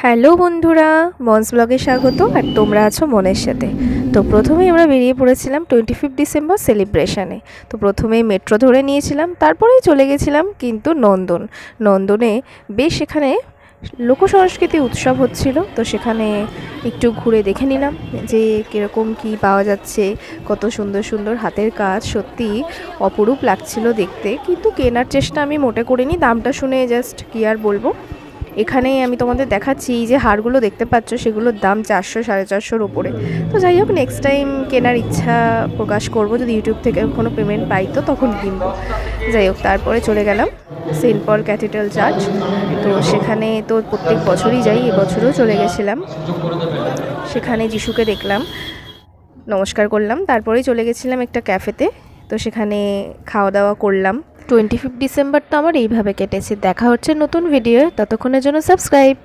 Hello বন্ধুরা, মনস ব্লগে স্বাগত। আর তোমরা আছো মনের সাথে। তো প্রথমেই আমরা বেরিয়ে পড়েছিলাম 25 ডিসেম্বর সেলিব্রেশনে। তো প্রথমেই মেট্রো ধরে নিয়েছিলাম, তারপরেই চলে গেছিলাম কিন্তু নন্দনে বেশ এখানে লোকসংস্কৃতি উৎসব হচ্ছিল। তো সেখানে একটু ঘুরে দেখে নিলাম যে কীরকম কী পাওয়া যাচ্ছে, কত সুন্দর সুন্দর হাতের কাজ, সত্যি অপরূপ লাগছিল দেখতে। কিন্তু কেনার চেষ্টা আমি মোটে করিনি, দামটা শুনে জাস্ট কী আর বলবো। এখানেই আমি তোমাদের দেখাচ্ছি, এই যে হারগুলো দেখতে পাচ্ছ সেগুলোর দাম 400-450-র ওপরে। তো যাই হোক, নেক্সট টাইম কেনার ইচ্ছা প্রকাশ করব, যদি ইউটিউব থেকে কোনো পেমেন্ট পাই তো তখন কিনবো। যাই হোক, তারপরে চলে গেলাম সেন্ট পল ক্যাথিড্রাল চার্চ। তো সেখানে তো প্রত্যেক বছরই যাই, এবছরও চলে গেছিলাম। সেখানে যিশুকে দেখলাম, নমস্কার করলাম, তারপরেই চলে গেছিলাম একটা ক্যাফেতে। তো সেখানে খাওয়া দাওয়া করলাম। 25 ডিসেম্বরটা আমার এইভাবে কেটেছে। দেখা হচ্ছে নতুন ভিডিও, ততক্ষণের জন্য সাবস্ক্রাইব।